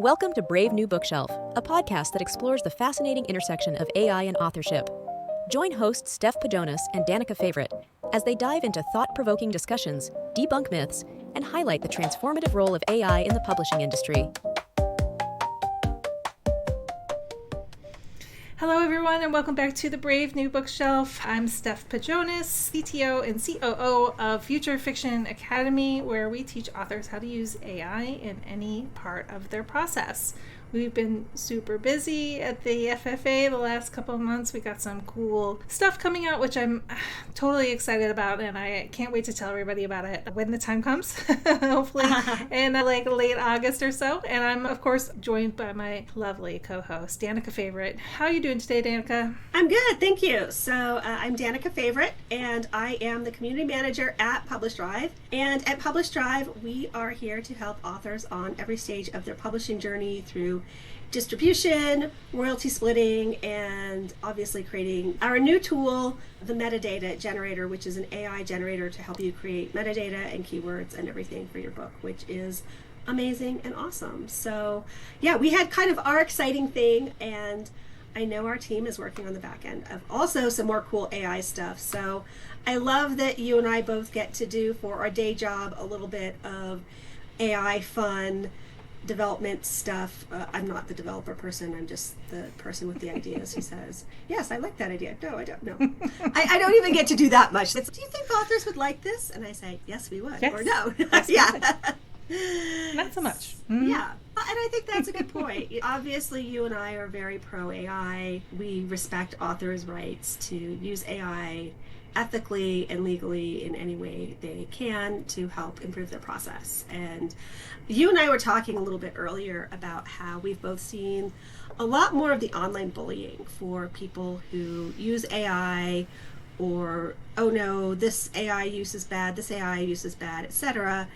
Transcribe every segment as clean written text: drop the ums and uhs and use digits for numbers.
Welcome to Brave New Bookshelf, a podcast that explores the fascinating intersection of AI and authorship. Join hosts Steph Pajonas and Danica Favorite as they dive into thought-provoking discussions, debunk myths, and highlight the transformative role of AI in the publishing industry. Hello, everyone, and welcome back to the Brave New Bookshelf. I'm Steph Pajonas, CTO and COO of Future Fiction Academy, where we teach authors how to use AI in any part of their process. We've been super busy at the FFA the last couple of months. We got some cool stuff coming out, which I'm totally excited about, and I can't wait to tell everybody about it when the time comes, hopefully in like late August or so. And I'm, of course, joined by my lovely co-host, Danica Favorite. How are you doing today, Danica? I'm good, thank you. So I'm Danica Favorite, and I am the community manager at Publish Drive. And at Publish Drive, we are here to help authors on every stage of their publishing journey through distribution, royalty splitting, and obviously creating our new tool, the metadata generator, which is an AI generator to help you create metadata and keywords and everything for your book, which is amazing and awesome. So yeah, we had kind of our exciting thing, and I know our team is working on the back end of also some more cool AI stuff. So I love that you and I both get to do for our day job a little bit of AI fun development stuff. I'm not the developer person. I'm just the person with the ideas who says, yes, I like that idea. No, I don't know. I don't even get to do that much. It's, do you think authors would like this? And I say, yes, we would. Yes. Or no. Yeah. Not so much. Mm-hmm. Yeah. And I think that's a good point. Obviously, you and I are very pro AI. We respect authors' rights to use AI ethically and legally in any way they can to help improve their process. And you and I were talking a little bit earlier about how we've both seen a lot more of the online bullying for people who use AI, or, oh no, this AI use is bad, this AI use is bad, etc.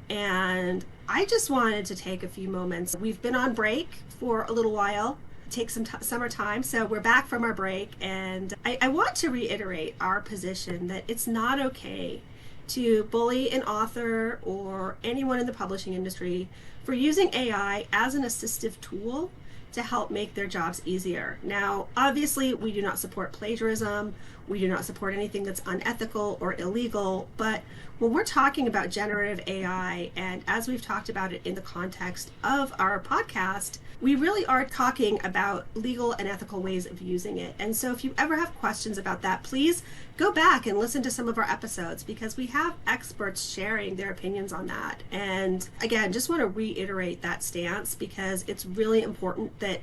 And I just wanted to take a few moments. We've been on break for a little while, take some summertime, so we're back from our break, and I want to reiterate our position that it's not okay to bully an author or anyone in the publishing industry for using AI as an assistive tool to help make their jobs easier. Now, obviously, we do not support plagiarism. We do not support anything that's unethical or illegal. But when we're talking about generative AI, and as we've talked about it in the context of our podcast, we really are talking about legal and ethical ways of using it. And so if you ever have questions about that, please go back and listen to some of our episodes, because we have experts sharing their opinions on that. And again, just want to reiterate that stance, because it's really important that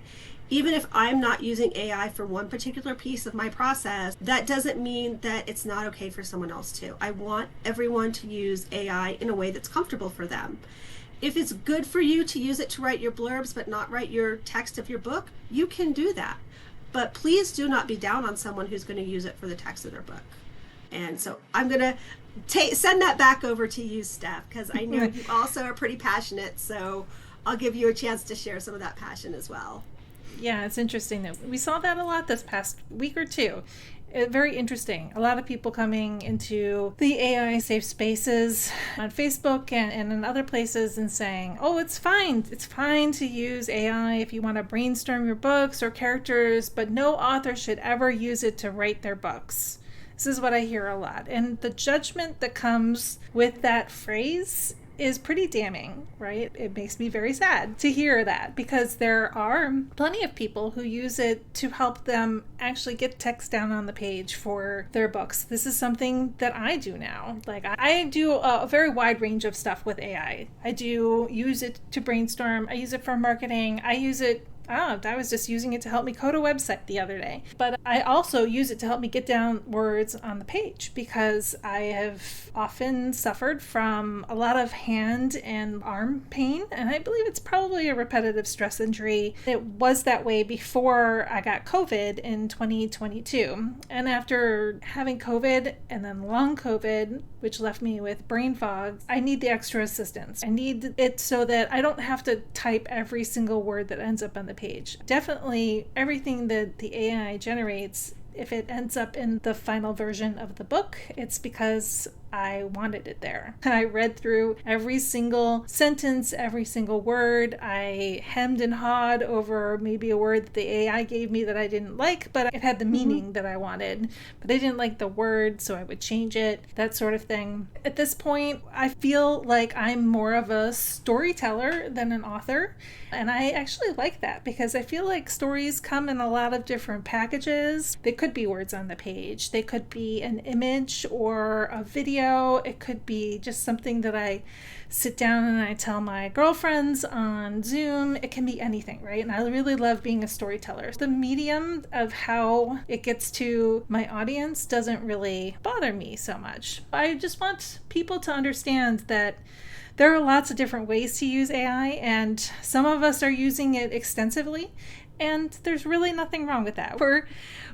even if I'm not using AI for one particular piece of my process, that doesn't mean that it's not okay for someone else to. I want everyone to use AI in a way that's comfortable for them. If it's good for you to use it to write your blurbs but not write your text of your book, you can do that. But please do not be down on someone who's going to use it for the text of their book. And so I'm going to send that back over to you, Steph, because I know you also are pretty passionate, so I'll give you a chance to share some of that passion as well. Yeah, it's interesting that we saw that a lot this past week or two. Very interesting. A lot of people coming into the AI safe spaces on Facebook and in other places and saying, oh, it's fine. It's fine to use AI if you want to brainstorm your books or characters, but no author should ever use it to write their books. This is what I hear a lot. And the judgment that comes with that phrase is pretty damning, right? It makes me very sad to hear that, because there are plenty of people who use it to help them actually get text down on the page for their books. This is something that I do now. Like, I do a very wide range of stuff with AI. I do use it to brainstorm. I use it for marketing. I use it I was just using it to help me code a website the other day. But I also use it to help me get down words on the page, because I have often suffered from a lot of hand and arm pain, and I believe it's probably a repetitive stress injury. It was that way before I got COVID in 2022. And after having COVID and then long COVID, which left me with brain fog, I need the extra assistance. I need it so that I don't have to type every single word that ends up on the page. Definitely everything that the AI generates, if it ends up in the final version of the book, it's because I wanted it there. And I read through every single sentence, every single word. I hemmed and hawed over maybe a word that the AI gave me that I didn't like, but it had the meaning that I wanted. But I didn't like the word, so I would change it, that sort of thing. At this point, I feel like I'm more of a storyteller than an author. And I actually like that because I feel like stories come in a lot of different packages. They could be words on the page. They could be an image or a video. It could be just something that I sit down and I tell my girlfriends on Zoom. It can be anything, right? And I really love being a storyteller. The medium of how it gets to my audience doesn't really bother me so much. I just want people to understand that there are lots of different ways to use AI, and some of us are using it extensively, and there's really nothing wrong with that.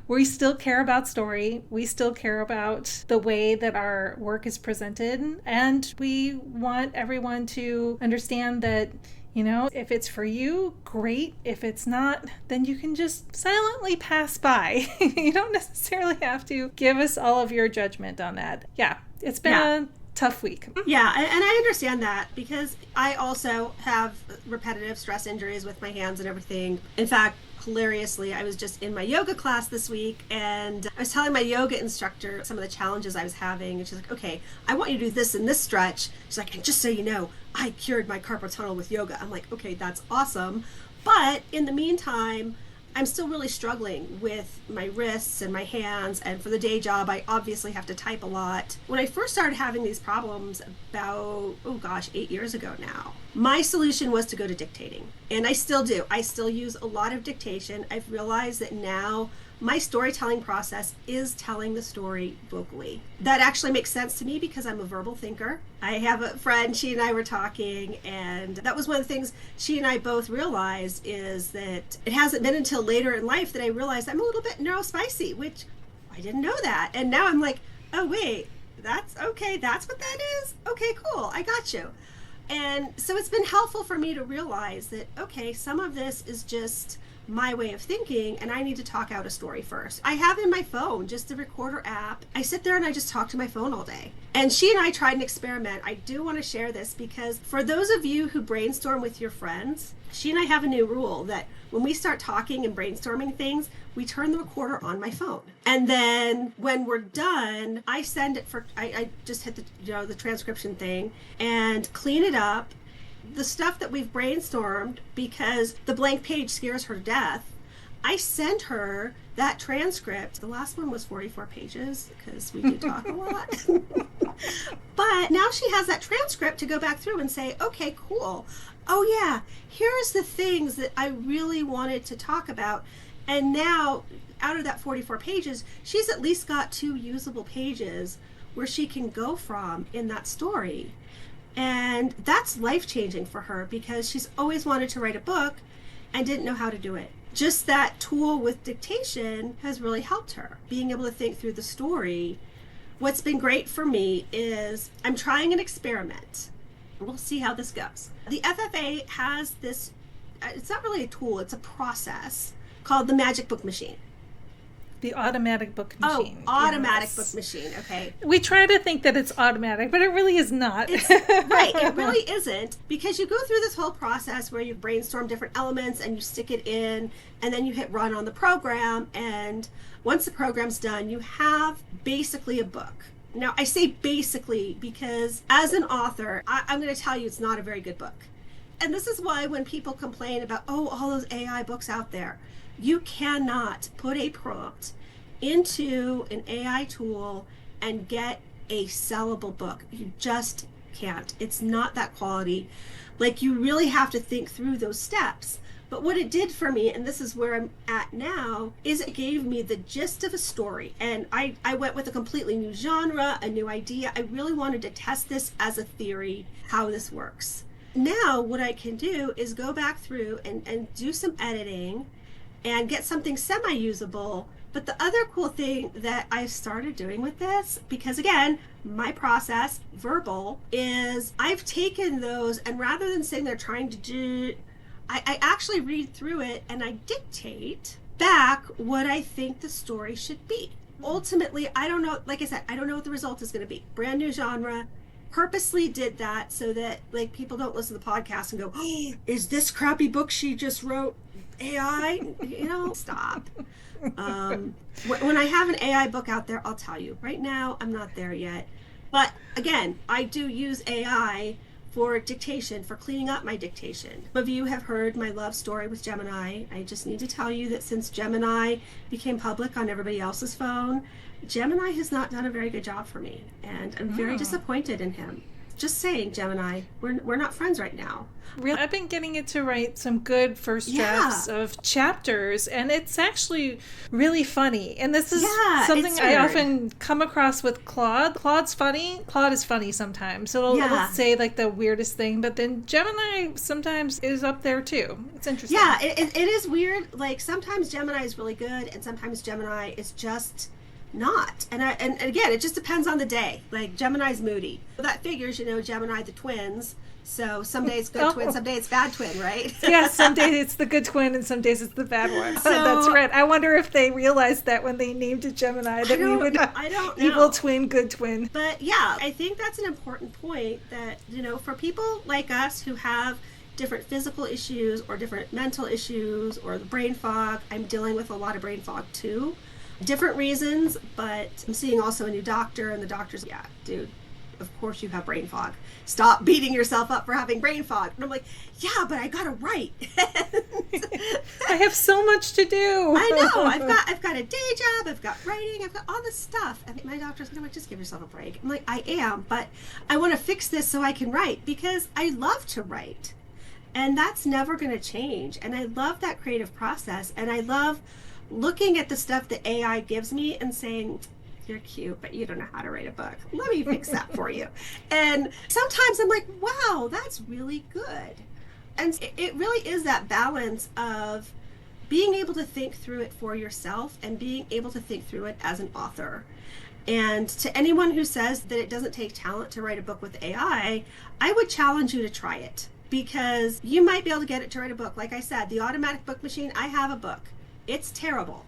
We still care about story. We still care about the way that our work is presented, and we want everyone to understand that, you know, if it's for you, great. If it's not, then you can just silently pass by. You don't necessarily have to give us all of your judgment on that. Yeah, it's been a tough week. Yeah, and I understand that because I also have repetitive stress injuries with my hands and everything. In fact, hilariously, I was just in my yoga class this week and I was telling my yoga instructor some of the challenges I was having, and she's like, okay, I want you to do this and this stretch. She's like, and just so you know, I cured my carpal tunnel with yoga. I'm like, okay, that's awesome. But in the meantime, I'm still really struggling with my wrists and my hands, and for the day job, I obviously have to type a lot. When I first started having these problems about, 8 years ago now, my solution was to go to dictating, and I still do. I still use a lot of dictation. I've realized that now my storytelling process is telling the story vocally. That actually makes sense to me because I'm a verbal thinker. I have a friend, she and I were talking, and that was one of the things she and I both realized is that it hasn't been until later in life that I realized I'm a little bit neurospicy, which I didn't know that. And now I'm like, oh wait, that's okay, that's what that is? Okay, cool, I got you. And so it's been helpful for me to realize that, okay, some of this is just my way of thinking, and I need to talk out a story first. I have in my phone just a recorder app. I sit there and I just talk to my phone all day. And she and I tried an experiment. I do want to share this because for those of you who brainstorm with your friends, she and I have a new rule that when we start talking and brainstorming things, we turn the recorder on my phone. And then when we're done, I send it I just hit the transcription thing and clean it up. The stuff that we've brainstormed, because the blank page scares her to death, I sent her that transcript. The last one was 44 pages because we do talk a lot. But now she has that transcript to go back through and say, okay, cool. Oh yeah, here's the things that I really wanted to talk about. And now out of that 44 pages, she's at least got 2 usable pages where she can go from in that story. And that's life-changing for her because she's always wanted to write a book and didn't know how to do it. Just that tool with dictation has really helped her, being able to think through the story. What's been great for me is I'm trying an experiment. We'll see how this goes. The FFA has this, it's not really a tool, it's a process called the Magic Book Machine. The automatic book machine. Oh, automatic book machine. Okay. We try to think that it's automatic, but it really is not. Right. It really isn't, because you go through this whole process where you brainstorm different elements and you stick it in, and then you hit run on the program. And once the program's done, you have basically a book. Now, I say basically because as an author, I'm going to tell you it's not a very good book. And this is why when people complain about, all those AI books out there, you cannot put a prompt into an AI tool and get a sellable book. You just can't. It's not that quality. Like, you really have to think through those steps. But what it did for me, and this is where I'm at now, is it gave me the gist of a story. And I went with a completely new genre, a new idea. I really wanted to test this as a theory, how this works. Now, what I can do is go back through and do some editing and get something semi-usable. But the other cool thing that I started doing with this, because again, my process, verbal, is I've taken those, and rather than sitting there trying to do, I actually read through it and I dictate back what I think the story should be. ultimately, I don't know, like I said, I don't know what the result is going to be. Brand new genre. Purposely did that so that like people don't listen to the podcast and go, oh, is this crappy book she just wrote AI? Stop. When I have an AI book out there, I'll tell you. Right now, I'm not there yet. But again, I do use AI for dictation, for cleaning up my dictation. Some of you have heard my love story with Gemini. I just need to tell you that since Gemini became public on everybody else's phone, Gemini has not done a very good job for me, and I'm very disappointed in him. Just saying, Gemini, we're not friends right now. Really, I've been getting it to write some good first drafts of chapters, and it's actually really funny. And this is something I often come across with Claude. Claude's funny. Claude is funny sometimes. So it'll say like the weirdest thing, but then Gemini sometimes is up there too. It's interesting. Yeah, it is weird. Like sometimes Gemini is really good, and sometimes Gemini is just not. And again, it just depends on the day. Like Gemini's moody. That figures, Gemini the twins. So some days good twin, some days it's bad twin, right? Yeah, some days it's the good twin and some days it's the bad one. So, that's right. I wonder if they realized that when they named it Gemini, that we would I don't know. Evil twin, good twin. But yeah, I think that's an important point that, for people like us who have different physical issues or different mental issues or the brain fog, I'm dealing with a lot of brain fog too. Different reasons, but I'm seeing also a new doctor, and the doctor's, yeah, dude, of course you have brain fog. Stop beating yourself up for having brain fog. And I'm like, yeah, but I gotta write. I have so much to do. I know. I've got a day job. I've got writing. I've got all this stuff. And my doctor's like, just give yourself a break. I'm like, I am, but I want to fix this so I can write because I love to write, and that's never going to change. And I love that creative process, and I love looking at the stuff that AI gives me and saying, you're cute, but you don't know how to write a book. Let me fix that for you. And sometimes I'm like, wow, that's really good. And it really is that balance of being able to think through it for yourself and being able to think through it as an author. And to anyone who says that it doesn't take talent to write a book with AI, I would challenge you to try it, because you might be able to get it to write a book. Like I said, the automatic book machine, I have a book. It's terrible.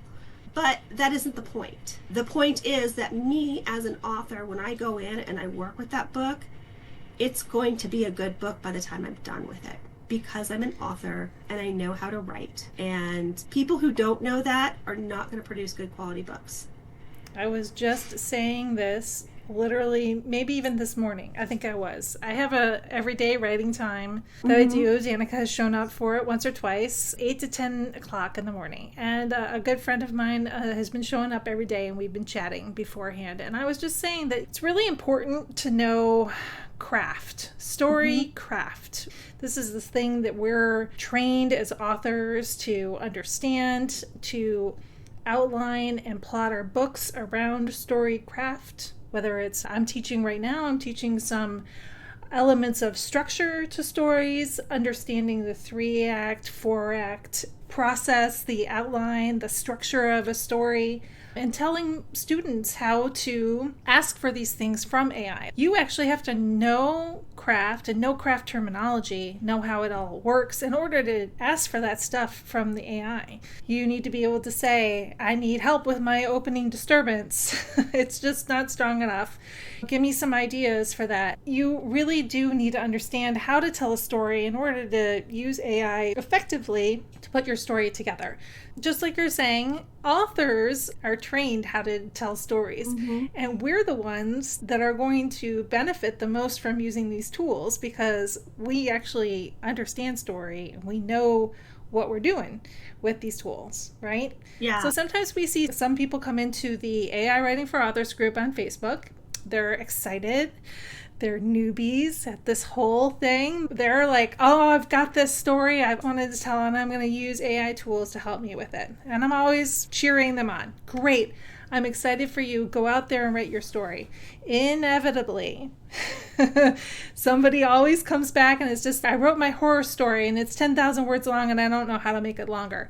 But that isn't the point. The point is that me as an author, when I go in and I work with that book, it's going to be a good book by the time I'm done with it, because I'm an author and I know how to write. And people who don't know that are not going to produce good quality books. I was just saying this literally, maybe even this morning. I think I was. I have a everyday writing time that I do. Danica has shown up for it once or twice, 8 to 10 o'clock in the morning. And a good friend of mine has been showing up every day, and we've been chatting beforehand. And I was just saying that it's really important to know craft, story craft. This is the thing that we're trained as authors to understand, to outline and plot our books around story craft. Whether it's, I'm teaching right now, I'm teaching some elements of structure to stories, understanding the 3-act, 4-act process, the outline, the structure of a story, and telling students how to ask for these things from AI. You actually have to know craft and know craft terminology, know how it all works in order to ask for that stuff from the AI. You need to be able to say, I need help with my opening disturbance. It's just not strong enough. Give me some ideas for that. You really do need to understand how to tell a story in order to use AI effectively to put your story together. Just like you're saying, authors are trained how to tell stories, and we're the ones that are going to benefit the most from using these tools, because we actually understand story and we know what we're doing with these tools, right? Yeah. So sometimes we see some people come into the AI Writing for Authors group on Facebook. They're excited. They're newbies at this whole thing. They're like, oh, I've got this story I wanted to tell, and I'm going to use AI tools to help me with it. And I'm always cheering them on. Great. I'm excited for you. Go out there and write your story. Inevitably, somebody always comes back and it's just, I wrote my horror story and it's 10,000 words long and I don't know how to make it longer.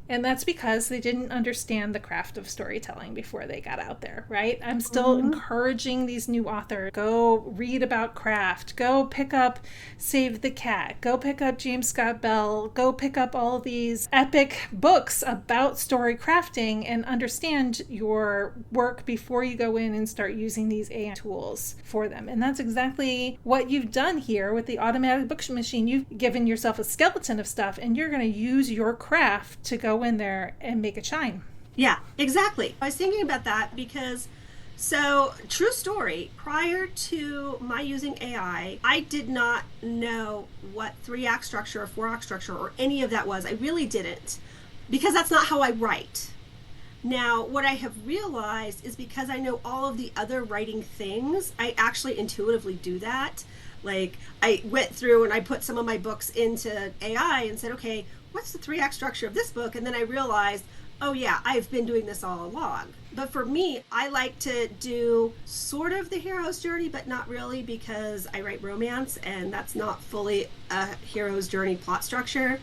And that's because they didn't understand the craft of storytelling before they got out there, right? I'm still encouraging these new authors, go read about craft, go pick up Save the Cat, go pick up James Scott Bell, go pick up all these epic books about story crafting and understand your work before you go in and start using these AI tools for them. And that's exactly what you've done here with the automatic book machine. You've given yourself a skeleton of stuff, and you're going to use your craft to go in there and make it shine. Yeah, exactly. I was thinking about that because, so true story, prior to my using AI, I did not know what 3-act structure or 4-act structure or any of that was. I really didn't, because that's not how I write. Now, what I have realized is because I know all of the other writing things, I actually intuitively do that. Like, I went through and I put some of my books into AI and said, okay, what's the 3-act structure of this book? And then I realized, oh yeah, I've been doing this all along. But for me, I like to do sort of the hero's journey, but not really, because I write romance and that's not fully a hero's journey plot structure.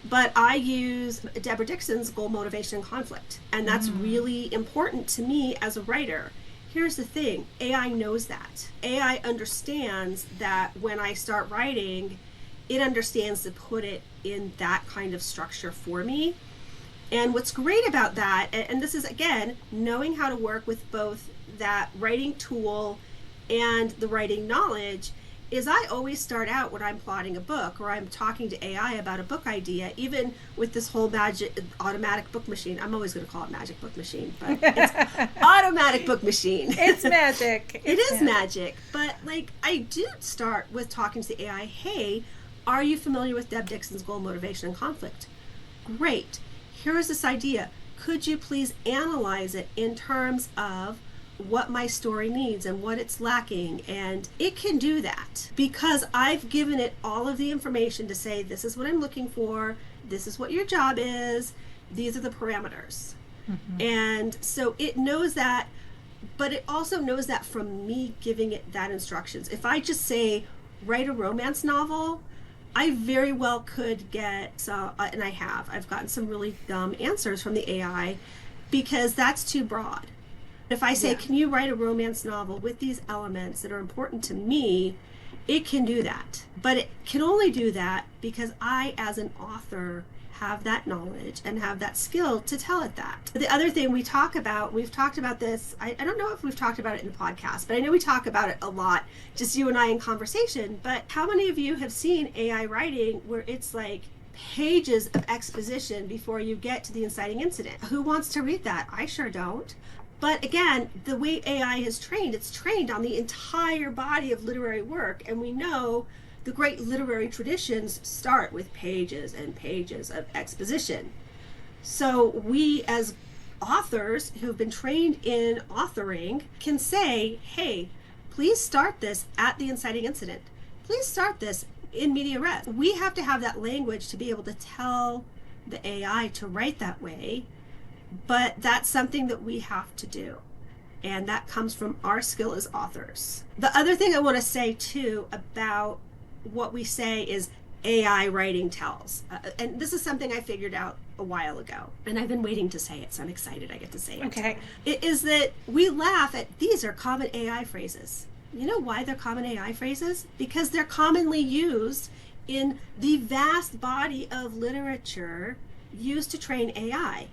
But I use Deborah Dixon's goal, motivation, and conflict. And that's really important to me as a writer. Here's the thing, AI knows that. AI understands that when I start writing, it understands to put it in that kind of structure for me. And what's great about that, and this is again, knowing how to work with both that writing tool and the writing knowledge, is I always start out when I'm plotting a book or I'm talking to AI about a book idea, even with this whole automatic book machine. I'm always going to call it magic book machine, but it's automatic book machine. It's magic. It is magic. But like, I do start with talking to the AI, hey, are you familiar with Deb Dixon's goal, motivation, and conflict? Great. Here is this idea. Could you please analyze it in terms of what my story needs and what it's lacking? And it can do that because I've given it all of the information to say, this is what I'm looking for. This is what your job is. These are the parameters. And so it knows that, but it also knows that from me giving it that instructions. If I just say, write a romance novel, I very well could get, and I've gotten some really dumb answers from the AI because that's too broad. If I say, can you write a romance novel with these elements that are important to me, it can do that. But it can only do that because I, as an author, have that knowledge and have that skill to tell it that. The other thing we've talked about this, I don't know if we've talked about it in the podcast, but I know we talk about it a lot, just you and I in conversation. But how many of you have seen AI writing where it's like pages of exposition before you get to the inciting incident? Who wants to read that? I sure don't. But again, the way AI is trained, it's trained on the entire body of literary work. And we know the great literary traditions start with pages and pages of exposition. So we as authors who've been trained in authoring can say, hey, please start this at the inciting incident. Please start this in media res. We have to have that language to be able to tell the AI to write that way, but that's something that we have to do. And that comes from our skill as authors. The other thing I want to say too about what we say is AI writing tells. And this is something I figured out a while ago. And I've been waiting to say it, so I'm excited I get to say it. Okay. It is that we laugh at, these are common AI phrases. You know why they're common AI phrases? Because they're commonly used in the vast body of literature used to train AI.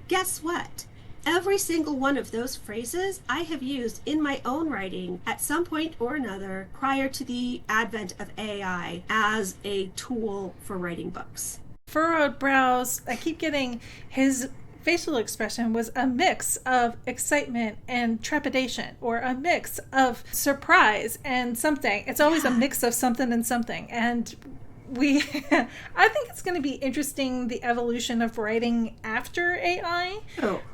Guess what? Every single one of those phrases I have used in my own writing at some point or another prior to the advent of AI as a tool for writing books. Furrowed brows, I keep getting his facial expression was a mix of excitement and trepidation, or a mix of surprise and something. It's always a mix of something and something. And I think it's going to be interesting, the evolution of writing after AI.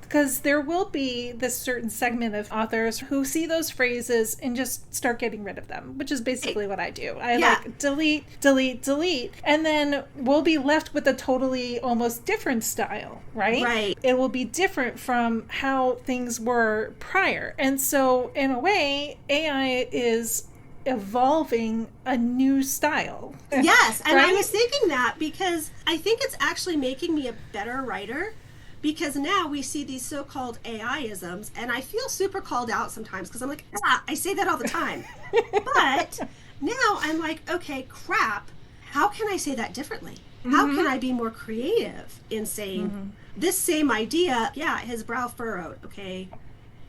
Because there will be this certain segment of authors who see those phrases and just start getting rid of them, which is basically what I do. I like delete, delete, delete. And then we'll be left with a totally almost different style, right? Right. It will be different from how things were prior. And so in a way, AI is evolving a new style. Yes, and Right? I was thinking that because I think it's actually making me a better writer, because now we see these so-called AI-isms, and I feel super called out sometimes because I'm like, I say that all the time. But now I'm like, okay, crap, how can I say that differently? How can I be more creative in saying this same idea? Yeah, his brow furrowed. Okay,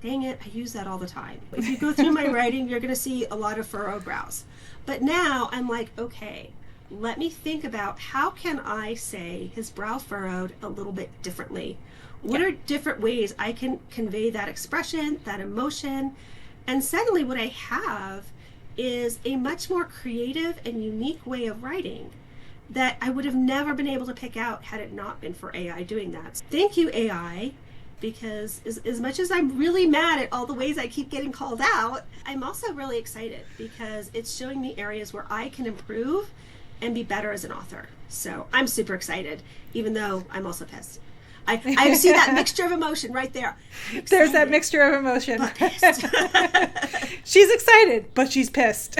dang it, I use that all the time. If you go through my writing, you're going to see a lot of furrowed brows. But now I'm like, okay, let me think about how can I say his brow furrowed a little bit differently? What are different ways I can convey that expression, that emotion? And suddenly what I have is a much more creative and unique way of writing that I would have never been able to pick out had it not been for AI doing that. So thank you, AI, because as much as I'm really mad at all the ways I keep getting called out, I'm also really excited because it's showing me areas where I can improve and be better as an author. So I'm super excited, even though I'm also pissed. I see that mixture of emotion right there. There's that mixture of emotion. But pissed. She's excited, but she's pissed.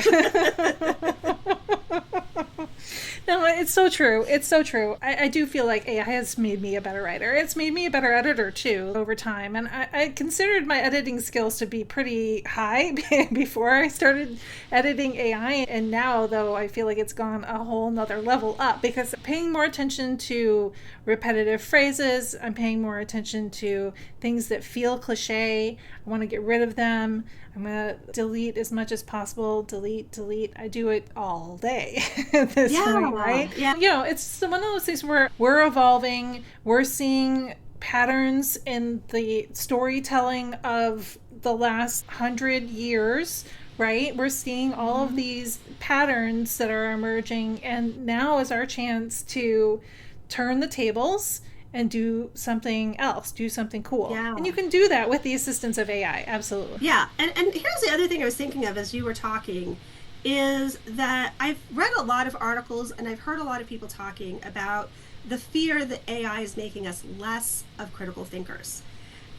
No, it's so true. It's so true. I do feel like AI has made me a better writer. It's made me a better editor, too, over time. And I considered my editing skills to be pretty high before I started editing AI. And now, though, I feel like it's gone a whole nother level up because I'm paying more attention to repetitive phrases. I'm paying more attention to things that feel cliche. I want to get rid of them. I'm going to delete as much as possible. Delete. I do it all day at this point, right? Yeah. You know, it's one of those things where we're evolving. We're seeing patterns in the storytelling of the last 100 years, right? We're seeing all of these patterns that are emerging. And now is our chance to turn the tables and do something else, do something cool. Yeah. And you can do that with the assistance of AI, absolutely. Yeah, and here's the other thing I was thinking of as you were talking, is that I've read a lot of articles and I've heard a lot of people talking about the fear that AI is making us less of critical thinkers.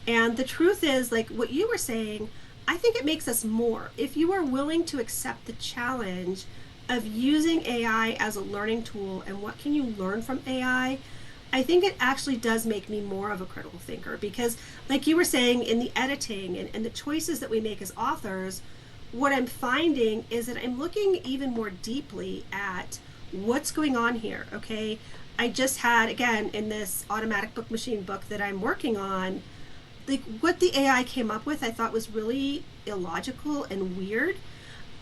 And the truth is, like what you were saying, I think it makes us more. If you are willing to accept the challenge of using AI as a learning tool and what can you learn from AI, I think it actually does make me more of a critical thinker because, like you were saying, in the editing and the choices that we make as authors, what I'm finding is that I'm looking even more deeply at what's going on here, okay? I just had, again, in this automatic book machine book that I'm working on, like what the AI came up with I thought was really illogical and weird.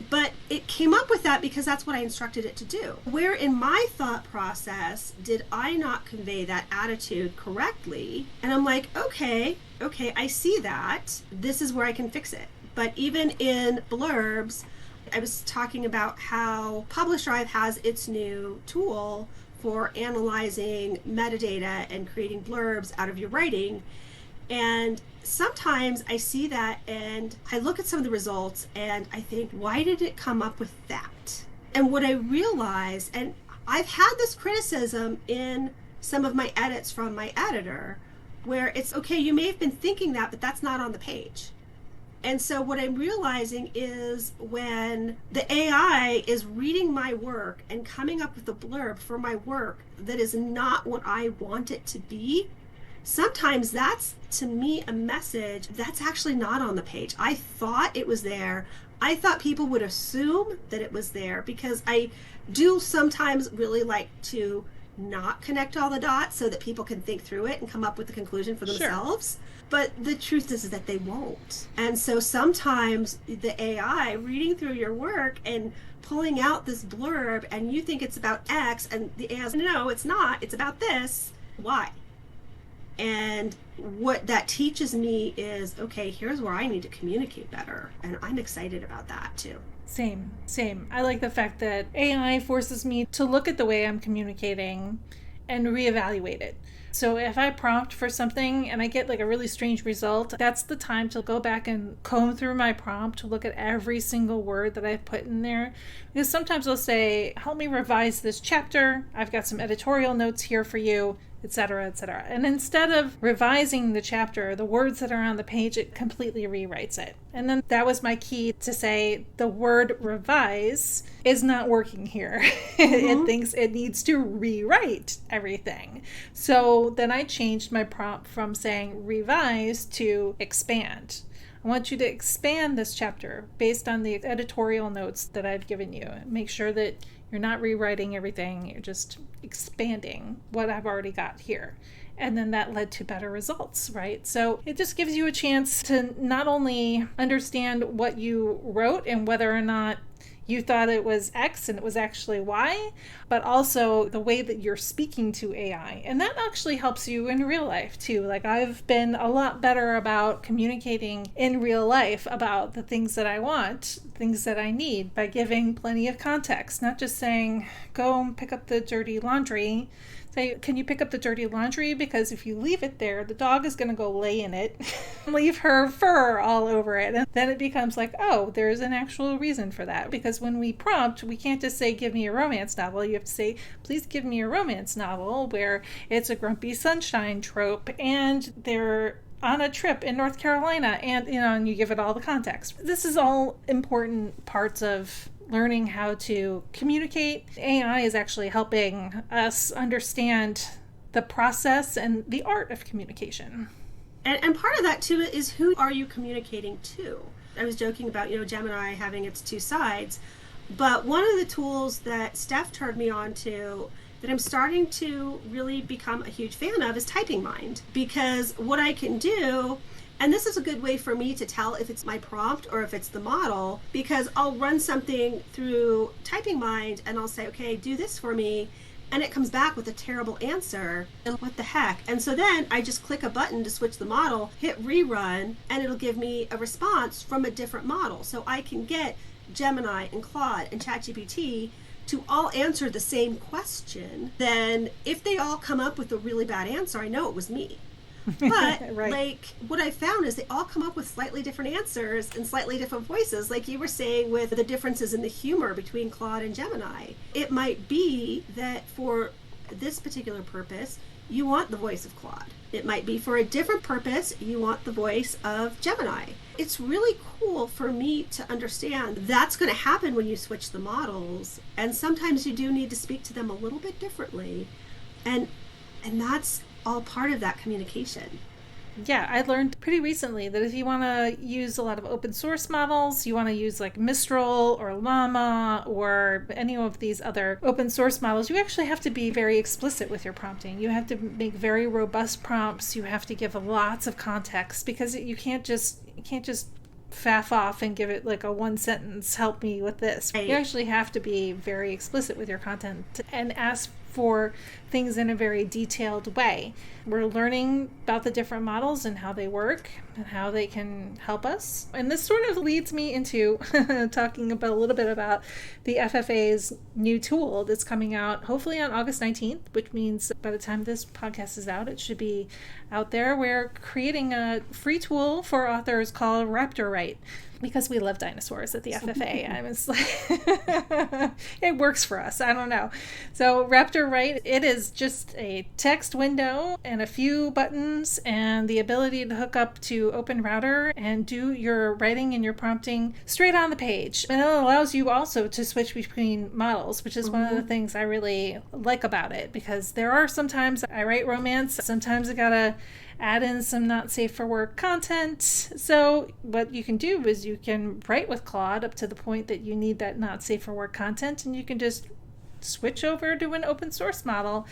But it came up with that because that's what I instructed it to do. Where in my thought process did I not convey that attitude correctly? And I'm like, okay, I see that. This is where I can fix it. But even in blurbs, I was talking about how PublishDrive has its new tool for analyzing metadata and creating blurbs out of your writing. And sometimes I see that and I look at some of the results and I think, why did it come up with that? And what I realize, and I've had this criticism in some of my edits from my editor, where it's, okay, you may have been thinking that, but that's not on the page. And so what I'm realizing is when the AI is reading my work and coming up with a blurb for my work that is not what I want it to be, sometimes that's, to me, a message that's actually not on the page. I thought it was there. I thought people would assume that it was there because I do sometimes really like to not connect all the dots so that people can think through it and come up with the conclusion for themselves. Sure. But the truth is that they won't. And so sometimes the AI reading through your work and pulling out this blurb and you think it's about X and the AI says, no, it's not. It's about this. Why? And what that teaches me is, okay, here's where I need to communicate better. And I'm excited about that too. Same. I like the fact that AI forces me to look at the way I'm communicating and reevaluate it. So if I prompt for something and I get like a really strange result, that's the time to go back and comb through my prompt, to look at every single word that I've put in there. Because sometimes I'll say, help me revise this chapter. I've got some editorial notes here for you. etc., etc. And instead of revising the chapter, the words that are on the page, it completely rewrites it. And then that was my key to say the word revise is not working here. It thinks it needs to rewrite everything. So then I changed my prompt from saying revise to expand. I want you to expand this chapter based on the editorial notes that I've given you. Make sure that you're not rewriting everything, you're just expanding what I've already got here. And then that led to better results, right? So it just gives you a chance to not only understand what you wrote and whether or not you thought it was X and it was actually Y, but also the way that you're speaking to AI. And that actually helps you in real life too. Like I've been a lot better about communicating in real life about the things that I want, things that I need, by giving plenty of context, not just saying, go and pick up the dirty laundry. Say, can you pick up the dirty laundry? Because if you leave it there, the dog is going to go lay in it, leave her fur all over it. And then it becomes like, oh, there's an actual reason for that. Because when we prompt, we can't just say, give me a romance novel. You have to say, please give me a romance novel where it's a grumpy sunshine trope and they're on a trip in North Carolina, and and you give it all the context. This is all important parts of learning how to communicate. AI is actually helping us understand the process and the art of communication. And part of that too is, who are you communicating to? I was joking about, Gemini having its two sides, but one of the tools that Steph turned me on to that I'm starting to really become a huge fan of is Typing Mind, because what I can do, and this is a good way for me to tell if it's my prompt or if it's the model, because I'll run something through Typing Mind and I'll say, okay, do this for me. And it comes back with a terrible answer. And what the heck? And so then I just click a button to switch the model, hit rerun, and it'll give me a response from a different model. So I can get Gemini and Claude and ChatGPT to all answer the same question. Then if they all come up with a really bad answer, I know it was me. But right. Like what I found is they all come up with slightly different answers and slightly different voices. Like you were saying with the differences in the humor between Claude and Gemini. It might be that for this particular purpose, you want the voice of Claude. It might be for a different purpose, you want the voice of Gemini. It's really cool for me to understand that's going to happen when you switch the models. And sometimes you do need to speak to them a little bit differently. And that's all part of that communication. Yeah, I learned pretty recently that if you want to use a lot of open source models, you want to use like Mistral or Llama or any of these other open source models, you actually have to be very explicit with your prompting. You have to make very robust prompts. You have to give lots of context, because you can't just faff off and give it like a one sentence, help me with this. You actually have to be very explicit with your content and ask for things in a very detailed way. We're learning about the different models and how they work and how they can help us. And this sort of leads me into talking about a little bit about the FFA's new tool that's coming out hopefully on August 19th, which means by the time this podcast is out, it should be out there. We're creating a free tool for authors called Raptor Write, because we love dinosaurs at the FFA. I was like, it works for us. I don't know. So Raptor Write, it is just a text window and a few buttons and the ability to hook up to OpenRouter and do your writing and your prompting straight on the page. And it allows you also to switch between models, which is one of the things I really like about it, because there are sometimes I write romance, sometimes I gotta add in some not safe for work content. So what you can do is you can write with Claude up to the point that you need that not safe for work content, and you can just switch over to an open source model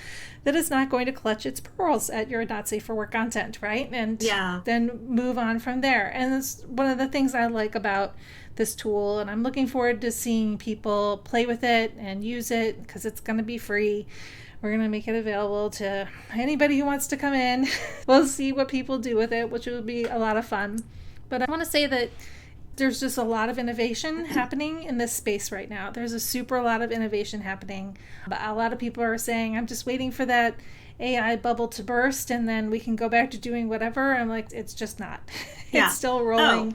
that is not going to clutch its pearls at your not safe for work content, right? And then move on from there. And it's one of the things I like about this tool, and I'm looking forward to seeing people play with it and use it, because it's going to be free. We're going to make it available to anybody who wants to come in. We'll see what people do with it, which will be a lot of fun. But I want to say that there's just a lot of innovation happening in this space right now. There's a super lot of innovation happening. But a lot of people are saying, I'm just waiting for that AI bubble to burst and then we can go back to doing whatever. I'm like, it's just not. It's still rolling.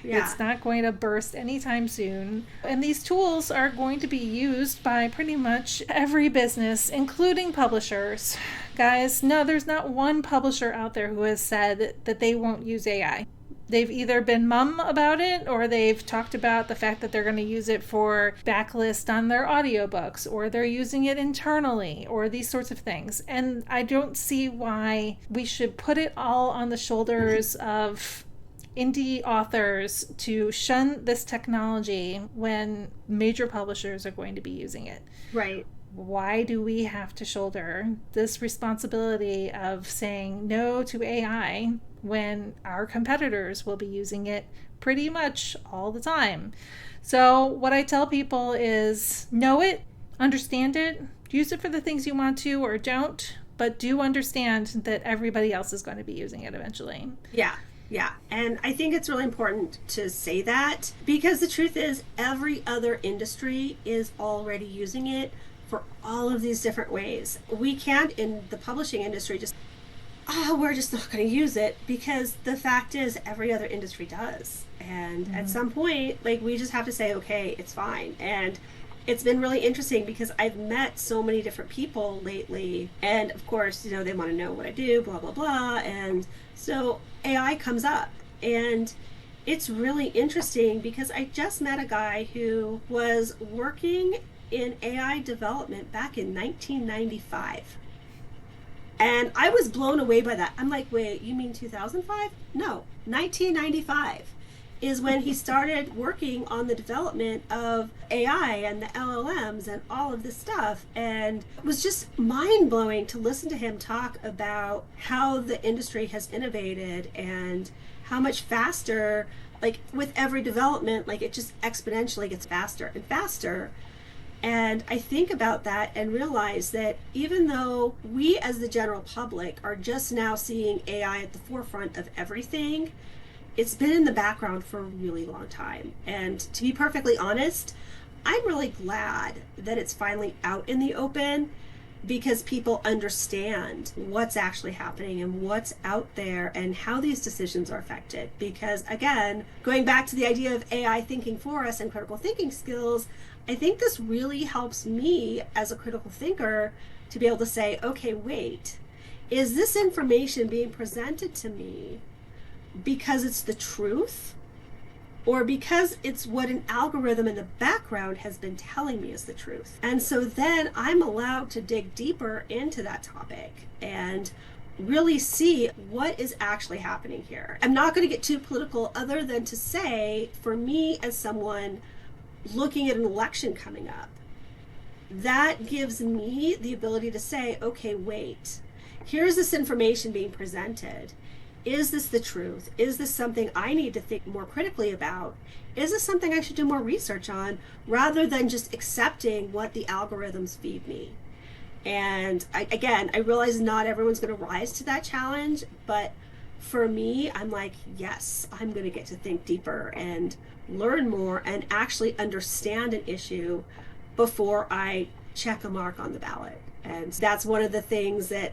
Yeah. It's not going to burst anytime soon. And these tools are going to be used by pretty much every business, including publishers. Guys, no, there's not one publisher out there who has said that they won't use AI. They've either been mum about it, or they've talked about the fact that they're going to use it for backlist on their audiobooks, or they're using it internally, or these sorts of things. And I don't see why we should put it all on the shoulders of indie authors to shun this technology when major publishers are going to be using it. Right. Why do we have to shoulder this responsibility of saying no to AI when our competitors will be using it pretty much all the time? So what I tell people is know it, understand it, use it for the things you want to or don't, but do understand that everybody else is going to be using it eventually. Yeah. Yeah, and I think it's really important to say that, because the truth is every other industry is already using it for all of these different ways. We can't, in the publishing industry, just, we're just not going to use it, because the fact is every other industry does. And at some point, like, we just have to say, okay, it's fine. And it's been really interesting because I've met so many different people lately, and of course, they want to know what I do, blah, blah, blah. And so AI comes up, and it's really interesting because I just met a guy who was working in AI development back in 1995. And I was blown away by that. I'm like, wait, you mean 2005? No, 1995 is when he started working on the development of AI and the LLMs and all of this stuff. And it was just mind-blowing to listen to him talk about how the industry has innovated and how much faster, like with every development, like it just exponentially gets faster and faster. And I think about that and realize that even though we as the general public are just now seeing AI at the forefront of everything, it's been in the background for a really long time. And to be perfectly honest, I'm really glad that it's finally out in the open, because people understand what's actually happening and what's out there and how these decisions are affected. Because again, going back to the idea of AI thinking for us and critical thinking skills, I think this really helps me as a critical thinker to be able to say, okay, wait, is this information being presented to me because it's the truth, or because it's what an algorithm in the background has been telling me is the truth? And so then I'm allowed to dig deeper into that topic and really see what is actually happening here. I'm not going to get too political, other than to say, for me as someone looking at an election coming up, that gives me the ability to say, okay, wait, here's this information being presented. Is this the truth? Is this something I need to think more critically about? Is this something I should do more research on, rather than just accepting what the algorithms feed me? And I realize not everyone's going to rise to that challenge, but for me, I'm like, yes, I'm going to get to think deeper and learn more and actually understand an issue before I check a mark on the ballot. And that's one of the things that,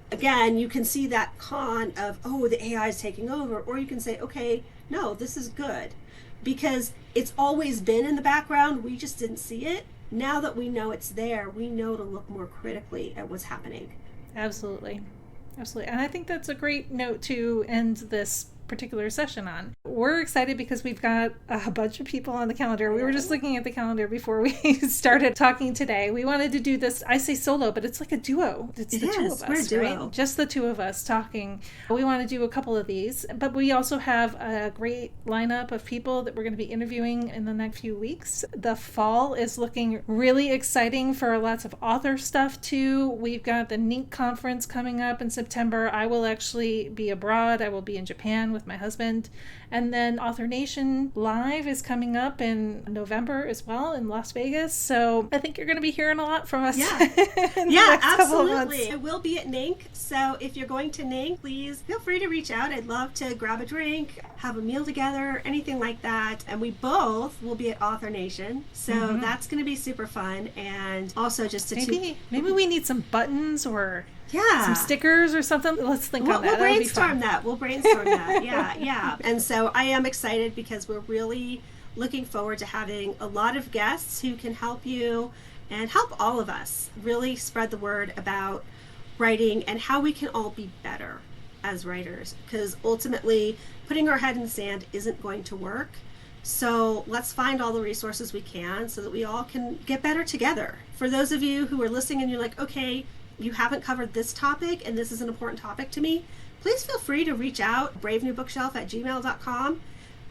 again, you can see that con of, oh, the AI is taking over, or you can say, okay, no, this is good, because it's always been in the background. We just didn't see it. Now that we know it's there, we know to look more critically at what's happening. Absolutely. Absolutely. And I think that's a great note to end this particular session on. We're excited because we've got a bunch of people on the calendar. We were just looking at the calendar before we started talking today. We wanted to do this, I say solo, but it's like a duo. It's the two of us, we're a duo. Right? Just the two of us talking. We want to do a couple of these, but we also have a great lineup of people that we're going to be interviewing in the next few weeks. The fall is looking really exciting for lots of author stuff too. We've got the NINC conference coming up in September. I will actually be abroad. I will be in Japan with my husband. And then Author Nation Live is coming up in November as well in Las Vegas. So I think you're going to be hearing a lot from us. Yeah, absolutely. I will be at NINC. So if you're going to NINC, please feel free to reach out. I'd love to grab a drink, have a meal together, anything like that. And we both will be at Author Nation. So that's going to be super fun. And also just to maybe we need some buttons or Yeah. Some stickers or something. Let's think on that. We'll That'll be brainstorm fun. that. We'll brainstorm that. Yeah. And so I am excited because we're really looking forward to having a lot of guests who can help you and help all of us really spread the word about writing and how we can all be better as writers, because ultimately putting our head in the sand isn't going to work. So let's find all the resources we can so that we all can get better together. For those of you who are listening and you're like, okay, you haven't covered this topic and this is an important topic to me, please feel free to reach out, bravenewbookshelf@gmail.com,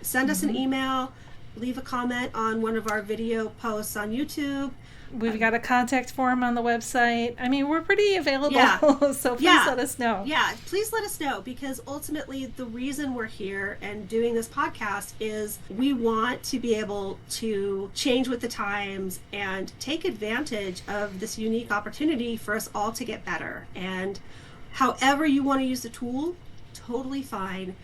send us an email, leave a comment on one of our video posts on YouTube. We've got a contact form on the website. I mean, we're pretty available, so please let us know. Yeah, please let us know, because ultimately the reason we're here and doing this podcast is we want to be able to change with the times and take advantage of this unique opportunity for us all to get better. And however you want to use the tool, totally fine.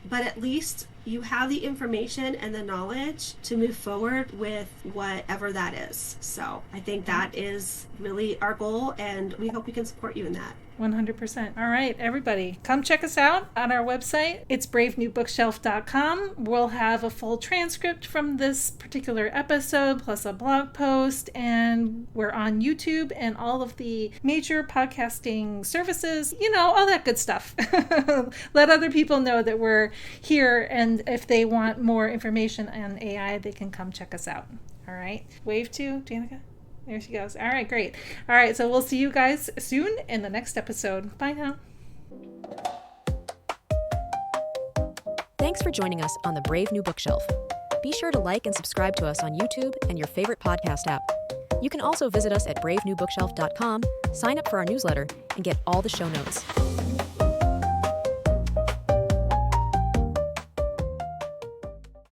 But at least you have the information and the knowledge to move forward with whatever that is. So I think that is really our goal, and we hope we can support you in that. 100%. All right, everybody, come check us out on our website. It's bravenewbookshelf.com. We'll have a full transcript from this particular episode, plus a blog post, and we're on YouTube and all of the major podcasting services, all that good stuff. Let other people know that we're here, and if they want more information on AI, they can come check us out. All right, wave to Danica. There she goes. All right, great. All right, so we'll see you guys soon in the next episode. Bye now. Thanks for joining us on the Brave New Bookshelf. Be sure to like and subscribe to us on YouTube and your favorite podcast app. You can also visit us at bravenewbookshelf.com, sign up for our newsletter, and get all the show notes.